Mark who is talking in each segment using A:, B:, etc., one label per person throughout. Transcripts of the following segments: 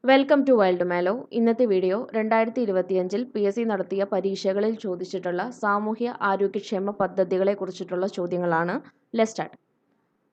A: Welcome to wild mallow. ഇന്നത്തെ video 2025 PSC നടത്തിയ പരീക്ഷകളിൽ ചോദിച്ചിട്ടുള്ള സാമൂഹ്യ ആരോഗ്യക്ഷേമ പദ്ധതികളെ കുറിച്ചിട്ടുള്ള ചോദ്യങ്ങളാണ്. Let's start.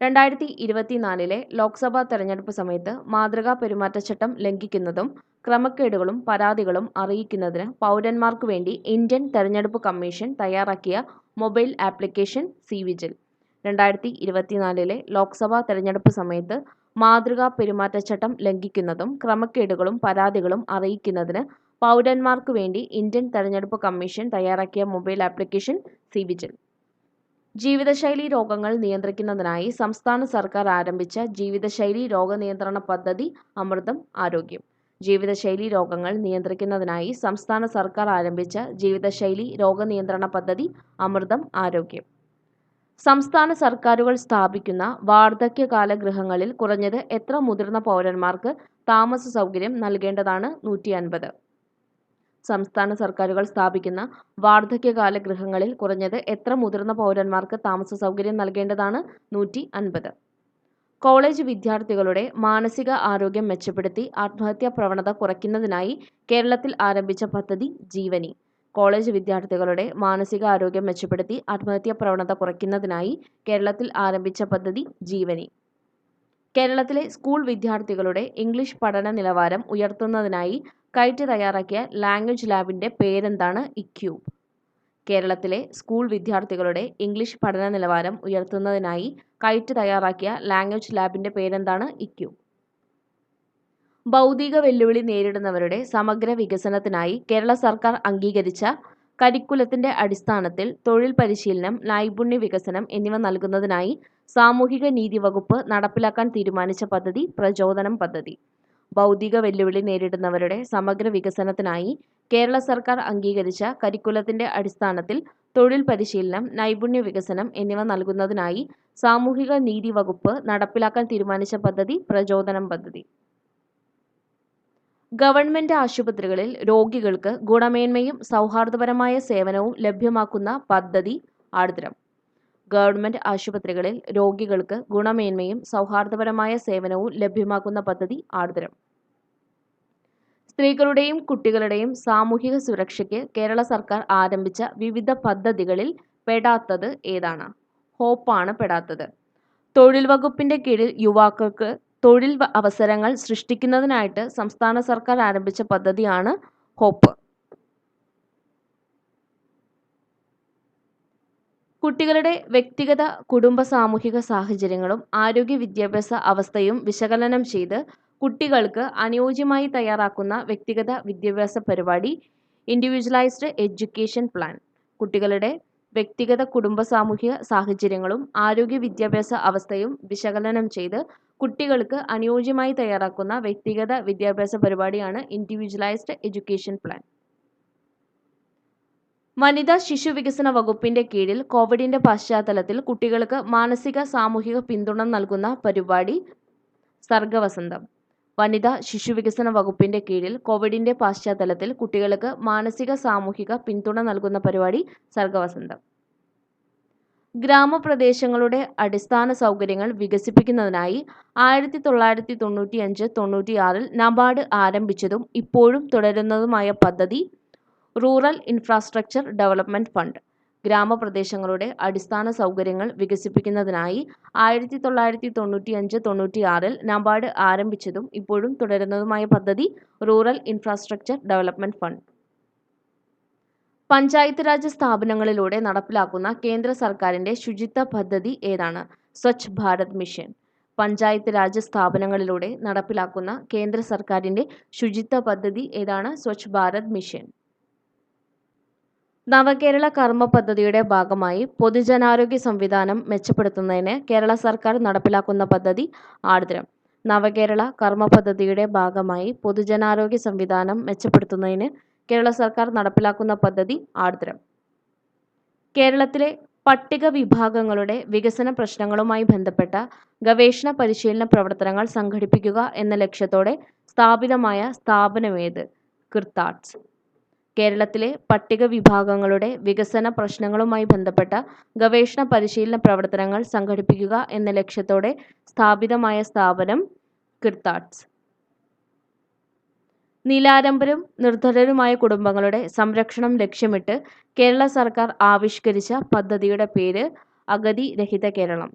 A: 2024 ലോക്സഭാ തെരഞ്ഞെടുപ്പ് സമയത്ത് മാതൃകാ പെരുമാറ്റച്ചട്ടം ലംഘിക്കുന്നതും ക്രമക്കേടുകളും പരാതികളും അറിയിക്കുന്നതിന് പൗരന്മാർക്കു വേണ്ടി ഇന്ത്യൻ തെരഞ്ഞെടുപ്പ് കമ്മീഷൻ തയ്യാറാക്കിയ മൊബൈൽ ആപ്ലിക്കേഷൻ സി-വിജിൽ. 2024 ലോക്സഭാ തെരഞ്ഞെടുപ്പ് സമയത്ത് മാതൃകാ പെരുമാറ്റച്ചട്ടം ലംഘിക്കുന്നതും ക്രമക്കേടുകളും പരാതികളും അറിയിക്കുന്നതിന് പൗരന്മാർക്കു വേണ്ടി ഇന്ത്യൻ തെരഞ്ഞെടുപ്പ് കമ്മീഷൻ തയ്യാറാക്കിയ മൊബൈൽ ആപ്ലിക്കേഷൻ സി-വിജിൽ. ജീവിതശൈലി രോഗങ്ങൾ നിയന്ത്രിക്കുന്നതിനായി സംസ്ഥാന സർക്കാർ ആരംഭിച്ച ജീവിതശൈലി രോഗനിയന്ത്രണ പദ്ധതി അമൃതം ആരോഗ്യം. ജീവിതശൈലി രോഗങ്ങൾ നിയന്ത്രിക്കുന്നതിനായി സംസ്ഥാന സർക്കാർ ആരംഭിച്ച ജീവിതശൈലി രോഗനിയന്ത്രണ പദ്ധതി അമൃതം ആരോഗ്യം. സംസ്ഥാന സർക്കാരുകൾ സ്ഥാപിക്കുന്ന വാർദ്ധക്യകാല ഗൃഹങ്ങളിൽ കുറഞ്ഞത് എത്ര മുതിർന്ന പൗരന്മാർക്ക് താമസ സൗകര്യം നൽകേണ്ടതാണ്? 150. സംസ്ഥാന സർക്കാരുകൾ സ്ഥാപിക്കുന്ന വാർദ്ധക്യകാല ഗൃഹങ്ങളിൽ കുറഞ്ഞത് എത്ര മുതിർന്ന പൗരന്മാർക്ക് താമസ സൗകര്യം നൽകേണ്ടതാണ്? 150. കോളേജ് വിദ്യാർത്ഥികളുടെ മാനസിക ആരോഗ്യം മെച്ചപ്പെടുത്തി ആത്മഹത്യാ പ്രവണത കുറയ്ക്കുന്നതിനായി കേരളത്തിൽ ആരംഭിച്ച പദ്ധതി ജീവനി. കോളേജ് വിദ്യാർത്ഥികളുടെ മാനസിക ആരോഗ്യം മെച്ചപ്പെടുത്തി ആത്മഹത്യാ പ്രവണത കുറയ്ക്കുന്നതിനായി കേരളത്തിൽ ആരംഭിച്ച പദ്ധതി ജീവനി. കേരളത്തിലെ സ്കൂൾ വിദ്യാർത്ഥികളുടെ ഇംഗ്ലീഷ് പഠന നിലവാരം ഉയർത്തുന്നതിനായി കൈറ്റ് തയ്യാറാക്കിയ ലാംഗ്വേജ് ലാബിന്റെ പേരെന്താണ്? ഇക്യൂബ്. കേരളത്തിലെ സ്കൂൾ വിദ്യാർത്ഥികളുടെ ഇംഗ്ലീഷ് പഠന നിലവാരം ഉയർത്തുന്നതിനായി കൈറ്റ് തയ്യാറാക്കിയ ലാംഗ്വേജ് ലാബിന്റെ പേരെന്താണ്? ഇക്യൂബ്. ഭൗതിക വെല്ലുവിളി നേരിടുന്നവരുടെ സമഗ്ര വികസനത്തിനായി കേരള സർക്കാർ അംഗീകരിച്ച കരിക്കുലത്തിന്റെ അടിസ്ഥാനത്തിൽ തൊഴിൽ പരിശീലനം, നൈപുണ്യ വികസനം എന്നിവ നൽകുന്നതിനായി സാമൂഹിക നീതി വകുപ്പ് നടപ്പിലാക്കാൻ തീരുമാനിച്ച പദ്ധതി പ്രചോദനം പദ്ധതി. ഭൗതിക വെല്ലുവിളി നേരിടുന്നവരുടെ സമഗ്ര വികസനത്തിനായി കേരള സർക്കാർ അംഗീകരിച്ച കരിക്കുലത്തിന്റെ അടിസ്ഥാനത്തിൽ തൊഴിൽ പരിശീലനം, നൈപുണ്യ വികസനം എന്നിവ നൽകുന്നതിനായി സാമൂഹിക നീതി വകുപ്പ് നടപ്പിലാക്കാൻ തീരുമാനിച്ച പദ്ധതി പ്രചോദനം പദ്ധതി. ഗവൺമെന്റ് ആശുപത്രികളിൽ രോഗികൾക്ക് ഗുണമേന്മയും സൗഹാർദ്ദപരമായ സേവനവും ലഭ്യമാക്കുന്ന പദ്ധതി ആർദ്രം. ഗവൺമെന്റ് ആശുപത്രികളിൽ രോഗികൾക്ക് ഗുണമേന്മയും സൗഹാർദ്ദപരമായ സേവനവും ലഭ്യമാക്കുന്ന പദ്ധതി ആർദ്രം. സ്ത്രീകളുടെയും കുട്ടികളുടെയും സാമൂഹിക സുരക്ഷയ്ക്ക് കേരള സർക്കാർ ആരംഭിച്ച വിവിധ പദ്ധതികളിൽ പെടാത്തത് ഏതാണ്? ഹോപ്പാണ് പെടാത്തത്. തൊഴിൽ വകുപ്പിന്റെ കീഴിൽ യുവാക്കൾക്ക് തൊഴിൽ അവസരങ്ങൾ സൃഷ്ടിക്കുന്നതിനായിട്ട് സംസ്ഥാന സർക്കാർ ആരംഭിച്ച പദ്ധതിയാണ് ഹോപ്പ്. കുട്ടികളുടെ വ്യക്തിഗത കുടുംബ സാമൂഹിക സാഹചര്യങ്ങളും ആരോഗ്യ വിദ്യാഭ്യാസ അവസ്ഥയും വിശകലനം ചെയ്ത് കുട്ടികൾക്ക് അനുയോജ്യമായി തയ്യാറാക്കുന്ന വ്യക്തിഗത വിദ്യാഭ്യാസ പരിപാടി ഇൻഡിവിജ്വലൈസ്ഡ് എഡ്യൂക്കേഷൻ പ്ലാൻ. കുട്ടികളുടെ വ്യക്തിഗത കുടുംബ സാമൂഹിക സാഹചര്യങ്ങളും ആരോഗ്യ വിദ്യാഭ്യാസ അവസ്ഥയും വിശകലനം ചെയ്ത് കുട്ടികൾക്ക് അനുയോജ്യമായി തയ്യാറാക്കുന്ന വ്യക്തിഗത വിദ്യാഭ്യാസ പരിപാടിയാണ് ഇൻഡിവിജ്വലൈസ്ഡ് എഡ്യൂക്കേഷൻ പ്ലാൻ. വനിതാ ശിശു വികസന വകുപ്പിന്റെ കീഴിൽ കോവിഡിന്റെ പശ്ചാത്തലത്തിൽ കുട്ടികൾക്ക് മാനസിക സാമൂഹിക പിന്തുണ നൽകുന്ന പരിപാടി സർഗവസന്തം. വനിതാ ശിശു വികസന വകുപ്പിന്റെ കീഴിൽ കോവിഡിന്റെ പശ്ചാത്തലത്തിൽ കുട്ടികൾക്ക് മാനസിക സാമൂഹിക പിന്തുണ നൽകുന്ന പരിപാടി സർഗവസന്തം. ഗ്രാമപ്രദേശങ്ങളുടെ അടിസ്ഥാന സൗകര്യങ്ങൾ വികസിപ്പിക്കുന്നതിനായി 1995-96 നബാർഡ് ആരംഭിച്ചതും ഇപ്പോഴും തുടരുന്നതുമായ പദ്ധതി റൂറൽ ഇൻഫ്രാസ്ട്രക്ചർ ഡെവലപ്മെന്റ് ഫണ്ട്. ഗ്രാമപ്രദേശങ്ങളുടെ അടിസ്ഥാന സൗകര്യങ്ങൾ വികസിപ്പിക്കുന്നതിനായി 1995-96 നബാർഡ് ആരംഭിച്ചതും ഇപ്പോഴും തുടരുന്നതുമായ പദ്ധതി rural infrastructure development fund. Panchayat raj സ്ഥാപനങ്ങളിലൂടെ നടപ്പിലാക്കുന്ന കേന്ദ്ര സർക്കാരിന്റെ ശുചിത്വ പദ്ധതി ഏതാണ്? സ്വച്ഛ് ഭാരത് മിഷൻ. പഞ്ചായത്ത് രാജ് സ്ഥാപനങ്ങളിലൂടെ നടപ്പിലാക്കുന്ന കേന്ദ്ര സർക്കാരിന്റെ ശുചിത്വ പദ്ധതി ഏതാണ്? സ്വച്ഛ് ഭാരത് മിഷൻ. നവകേരള കർമ്മ പദ്ധതിയുടെ ഭാഗമായി പൊതുജനാരോഗ്യ സംവിധാനം മെച്ചപ്പെടുത്തുന്നതിന് കേരള സർക്കാർ നടപ്പിലാക്കുന്ന പദ്ധതി ആർദ്രം. നവകേരള കർമ്മ പദ്ധതിയുടെ ഭാഗമായി പൊതുജനാരോഗ്യ സംവിധാനം മെച്ചപ്പെടുത്തുന്നതിന് കേരള സർക്കാർ നടപ്പിലാക്കുന്ന പദ്ധതി ആർദ്രം. കേരളത്തിലെ പട്ടിക വിഭാഗങ്ങളുടെ വികസന പ്രശ്നങ്ങളുമായി ബന്ധപ്പെട്ട ഗവേഷണ പരിശീലന പ്രവർത്തനങ്ങൾ സംഘടിപ്പിക്കുക എന്ന ലക്ഷ്യത്തോടെ സ്ഥാപിതമായ സ്ഥാപനമേത്? കിർത്താഡ്സ്. കേരളത്തിലെ പട്ടിക വിഭാഗങ്ങളുടെ വികസന പ്രശ്നങ്ങളുമായി ബന്ധപ്പെട്ട ഗവേഷണ പരിശീലന പ്രവർത്തനങ്ങൾ സംഘടിപ്പിക്കുക എന്ന ലക്ഷ്യത്തോടെ സ്ഥാപിതമായ സ്ഥാപനം കിർത്താഡ്സ്. നിലാരംബരും നിർധനരുമായ കുടുംബങ്ങളുടെ സംരക്ഷണം ലക്ഷ്യമിട്ട് കേരള സർക്കാർ ആവിഷ്കരിച്ച പദ്ധതിയുടെ പേര് അഗതി രഹിത കേരളം.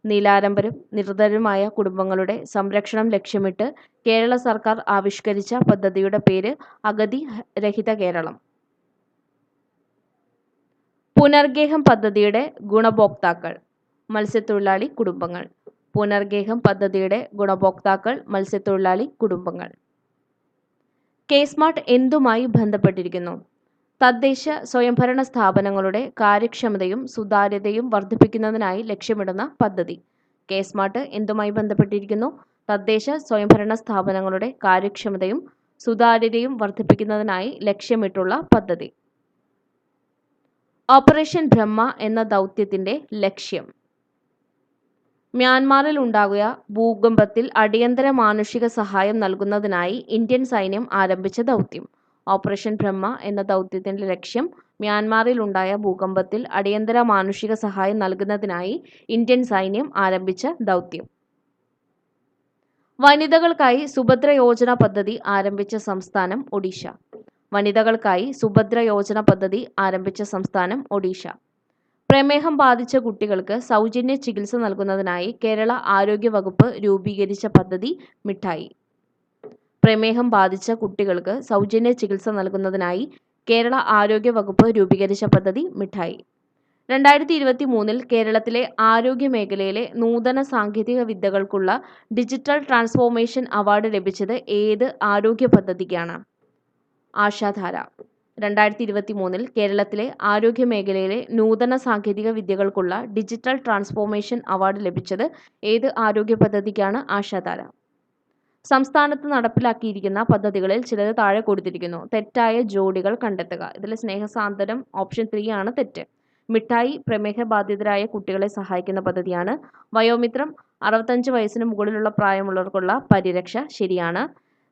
A: നിലാരംബരും നിർധനരുമായ കുടുംബങ്ങളുടെ സംരക്ഷണം ലക്ഷ്യമിട്ട് കേരള സർക്കാർ ആവിഷ്കരിച്ച പദ്ധതിയുടെ പേര് അഗതി രഹിത കേരളം. പുനർഗേഹം പദ്ധതിയുടെ ഗുണഭോക്താക്കൾ മത്സ്യത്തൊഴിലാളി കുടുംബങ്ങൾ. പുനർഗേഹം പദ്ധതിയുടെ ഗുണഭോക്താക്കൾ മത്സ്യത്തൊഴിലാളി കുടുംബങ്ങൾ. കെ-സ്മാർട്ട് എന്തുമായി ബന്ധപ്പെട്ടിരിക്കുന്നു? തദ്ദേശ സ്വയംഭരണ സ്ഥാപനങ്ങളുടെ കാര്യക്ഷമതയും സുതാര്യതയും വർദ്ധിപ്പിക്കുന്നതിനായി ലക്ഷ്യമിടുന്ന പദ്ധതി. കെ-സ്മാർട്ട് എന്തുമായി ബന്ധപ്പെട്ടിരിക്കുന്നു? തദ്ദേശ സ്വയംഭരണ സ്ഥാപനങ്ങളുടെ കാര്യക്ഷമതയും സുതാര്യതയും വർദ്ധിപ്പിക്കുന്നതിനായി ലക്ഷ്യമിട്ടുള്ള പദ്ധതി. ഓപ്പറേഷൻ ബ്രഹ്മ എന്ന ദൗത്യത്തിന്റെ ലക്ഷ്യം. മ്യാൻമാറിൽ ഉണ്ടായ ഭൂകമ്പത്തിൽ അടിയന്തര മാനുഷിക സഹായം നൽകുന്നതിനായി ഇന്ത്യൻ സൈന്യം ആരംഭിച്ച ദൗത്യം. ഓപ്പറേഷൻ ബ്രഹ്മ എന്ന ദൗത്യത്തിന്റെ ലക്ഷ്യം മ്യാൻമാറിൽ ഉണ്ടായ ഭൂകമ്പത്തിൽ അടിയന്തര മാനുഷിക സഹായം നൽകുന്നതിനായി ഇന്ത്യൻ സൈന്യം ആരംഭിച്ച ദൗത്യം. വനിതകൾക്കായി സുഭദ്ര യോജന പദ്ധതി ആരംഭിച്ച സംസ്ഥാനം ഒഡീഷ. വനിതകൾക്കായി സുഭദ്ര യോജന പദ്ധതി ആരംഭിച്ച സംസ്ഥാനം ഒഡീഷ. പ്രമേഹം ബാധിച്ച കുട്ടികൾക്ക് സൗജന്യ ചികിത്സ നൽകുന്നതിനായി കേരള ആരോഗ്യ വകുപ്പ് രൂപീകരിച്ച പദ്ധതി മിഠായി. പ്രമേഹം ബാധിച്ച കുട്ടികൾക്ക് സൗജന്യ ചികിത്സ നൽകുന്നതിനായി കേരള ആരോഗ്യ വകുപ്പ് രൂപീകരിച്ച പദ്ധതി മിഠായി. 2023 കേരളത്തിലെ ആരോഗ്യ മേഖലയിലെ നൂതന സാങ്കേതിക വിദ്യകൾക്കുള്ള ഡിജിറ്റൽ ട്രാൻസ്ഫോർമേഷൻ അവാർഡ് ലഭിച്ചത് ഏത് ആരോഗ്യ പദ്ധതിക്കാണ്? ആശാധാര. 2023 കേരളത്തിലെ ആരോഗ്യ മേഖലയിലെ നൂതന സാങ്കേതിക വിദ്യകൾക്കുള്ള ഡിജിറ്റൽ ട്രാൻസ്ഫോർമേഷൻ അവാർഡ് ലഭിച്ചത് ഏത് ആരോഗ്യ പദ്ധതിക്കാണ്? ആശാധാര. സംസ്ഥാനത്ത് നടപ്പിലാക്കിയിരിക്കുന്ന പദ്ധതികളിൽ ചിലത് താഴെ കൊടുത്തിരിക്കുന്നു. തെറ്റായ ജോഡികൾ കണ്ടെത്തുക. ഇതിൽ സ്നേഹസാന്ത്വനം ഓപ്ഷൻ 3 ആണ് തെറ്റ്. മിഠായി പ്രമേഹബാധിതരായ കുട്ടികളെ സഹായിക്കുന്ന പദ്ധതിയാണ്. വയോമിത്രം 65 വയസ്സിന് മുകളിലുള്ള പ്രായമുള്ളവർക്കുള്ള പരിരക്ഷ ശരിയാണ്.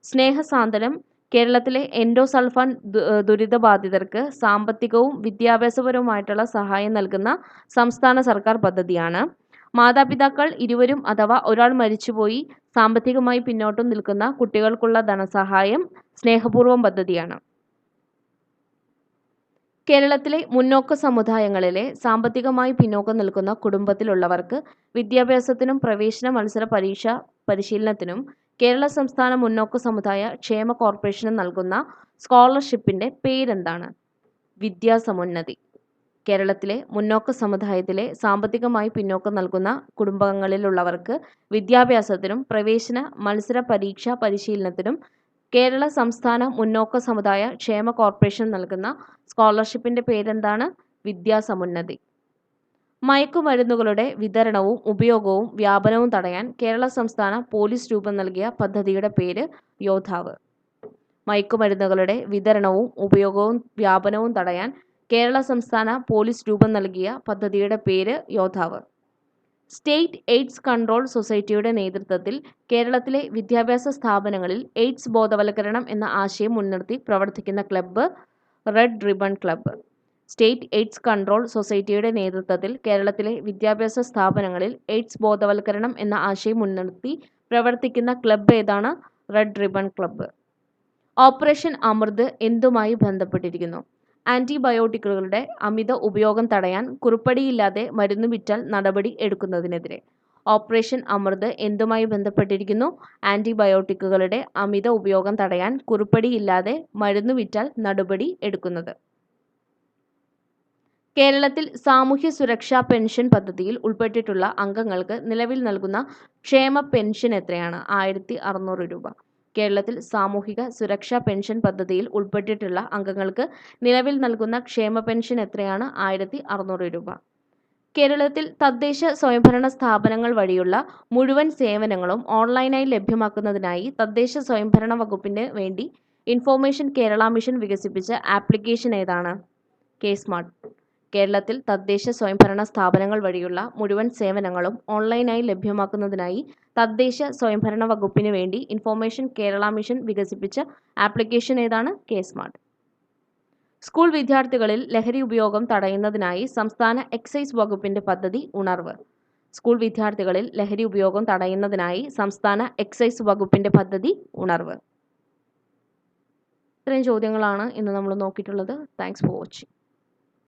A: സ്നേഹസാന്ത്വനം കേരളത്തിലെ എൻഡോസൾഫാൻ ദുരിതബാധിതർക്ക് സാമ്പത്തികവും വിദ്യാഭ്യാസപരവുമായിട്ടുള്ള സഹായം നൽകുന്ന സംസ്ഥാന സർക്കാർ പദ്ധതിയാണ്. മാതാപിതാക്കൾ ഇരുവരും അഥവാ ഒരാൾ മരിച്ചുപോയി സാമ്പത്തികമായി പിന്നോട്ട് നിൽക്കുന്ന കുട്ടികൾക്കുള്ള ധനസഹായം സ്നേഹപൂർവം പദ്ധതിയാണ്. കേരളത്തിലെ മുന്നോക്ക സമുദായങ്ങളിലെ സാമ്പത്തികമായി പിന്നോക്കം നിൽക്കുന്ന കുടുംബത്തിലുള്ളവർക്ക് വിദ്യാഭ്യാസത്തിനും പ്രവേശന മത്സര പരീക്ഷാ പരിശീലനത്തിനും കേരള സംസ്ഥാന മുന്നോക്ക സമുദായ ക്ഷേമ കോർപ്പറേഷൻ നൽകുന്ന സ്കോളർഷിപ്പിന്റെ പേരെന്താണ്? വിദ്യാസമുന്നതി. കേരളത്തിലെ മുന്നോക്ക സമുദായത്തിലെ സാമ്പത്തികമായി പിന്നോക്കം നൽകുന്ന കുടുംബങ്ങളിലുള്ളവർക്ക് വിദ്യാഭ്യാസത്തിനും പ്രവേശന മത്സര പരീക്ഷാ പരിശീലനത്തിനും കേരള സംസ്ഥാന മുന്നോക്ക സമുദായ ക്ഷേമ കോർപ്പറേഷൻ നൽകുന്ന സ്കോളർഷിപ്പിന്റെ പേരെന്താണ്? വിദ്യാസമുന്നതി. മയക്കുമരുന്നുകളുടെ വിതരണവും ഉപയോഗവും വ്യാപനവും തടയാൻ കേരള സംസ്ഥാന പോലീസ് രൂപം നൽകിയ പദ്ധതിയുടെ പേര് യോദ്ധാവ്. മയക്കുമരുന്നുകളുടെ വിതരണവും ഉപയോഗവും വ്യാപനവും തടയാൻ കേരള സംസ്ഥാന പോലീസ് രൂപം നൽകിയ പദ്ധതിയുടെ പേര് യോദ്ധാവ്. സ്റ്റേറ്റ് എയ്ഡ്സ് കൺട്രോൾ സൊസൈറ്റിയുടെ നേതൃത്വത്തിൽ കേരളത്തിലെ വിദ്യാഭ്യാസ സ്ഥാപനങ്ങളിൽ എയ്ഡ്സ് ബോധവൽക്കരണം എന്ന ആശയം മുൻനിർത്തി പ്രവർത്തിക്കുന്ന club red ribbon club. State AIDS control സൊസൈറ്റിയുടെ നേതൃത്വത്തിൽ കേരളത്തിലെ വിദ്യാഭ്യാസ സ്ഥാപനങ്ങളിൽ എയ്ഡ്സ് ബോധവൽക്കരണം എന്ന ആശയം മുൻനിർത്തി പ്രവർത്തിക്കുന്ന ക്ലബ്ബ് ഏതാണ്? Red ribbon club. ഓപ്പറേഷൻ അമൃത് എന്തുമായി ബന്ധപ്പെട്ടിരിക്കുന്നു? ആന്റിബയോട്ടിക്കുകളുടെ അമിത ഉപയോഗം തടയാൻ കുറിപ്പടിയില്ലാതെ മരുന്ന് വിറ്റാൽ നടപടി എടുക്കുന്നതിനെതിരെ. ഓപ്പറേഷൻ അമൃത് എന്തുമായി ബന്ധപ്പെട്ടിരിക്കുന്നു? ആന്റിബയോട്ടിക്കുകളുടെ അമിത ഉപയോഗം തടയാൻ കുറിപ്പടിയില്ലാതെ മരുന്ന് വിറ്റാൽ നടപടി എടുക്കുന്നത്. കേരളത്തിൽ സാമൂഹ്യ സുരക്ഷാ പെൻഷൻ പദ്ധതിയിൽ ഉൾപ്പെട്ടിട്ടുള്ള അംഗങ്ങൾക്ക് നിലവിൽ നൽകുന്ന ക്ഷേമ പെൻഷൻ എത്രയാണ്? 1600 രൂപ. കേരളത്തിൽ സാമൂഹിക സുരക്ഷാ പെൻഷൻ പദ്ധതിയിൽ ഉൾപ്പെട്ടിട്ടുള്ള അംഗങ്ങൾക്ക് നിലവിൽ നൽകുന്ന ക്ഷേമ പെൻഷൻ എത്രയാണ്? 1600 രൂപ. കേരളത്തിൽ തദ്ദേശ സ്വയംഭരണ സ്ഥാപനങ്ങൾ വഴിയുള്ള മുഴുവൻ സേവനങ്ങളും ഓൺലൈനായി ലഭ്യമാക്കുന്നതിനായി തദ്ദേശ സ്വയംഭരണ വകുപ്പിന് വേണ്ടി ഇൻഫോർമേഷൻ കേരള മിഷൻ വികസിപ്പിച്ച ആപ്ലിക്കേഷൻ ഏതാണ്? കെ-സ്മാർട്ട്. കേരളത്തിൽ തദ്ദേശ സ്വയംഭരണ സ്ഥാപനങ്ങൾ വഴിയുള്ള മുഴുവൻ സേവനങ്ങളും ഓൺലൈനായി ലഭ്യമാക്കുന്നതിനായി തദ്ദേശ സ്വയംഭരണ വകുപ്പിന് വേണ്ടി ഇൻഫോർമേഷൻ കേരള മിഷൻ വികസിപ്പിച്ച ആപ്ലിക്കേഷൻ ഏതാണ്? കെ-സ്മാർട്ട്. സ്കൂൾ വിദ്യാർത്ഥികളിൽ ലഹരി ഉപയോഗം തടയുന്നതിനായി സംസ്ഥാന എക്സൈസ് വകുപ്പിന്റെ പദ്ധതി ഉണർവ്. സ്കൂൾ വിദ്യാർത്ഥികളിൽ ലഹരി ഉപയോഗം തടയുന്നതിനായി സംസ്ഥാന എക്സൈസ് വകുപ്പിന്റെ പദ്ധതി ഉണർവ്. ഇത്രയും ചോദ്യങ്ങളാണ് ഇന്ന് നമ്മൾ നോക്കിയിട്ടുള്ളത്. Thanks for watching.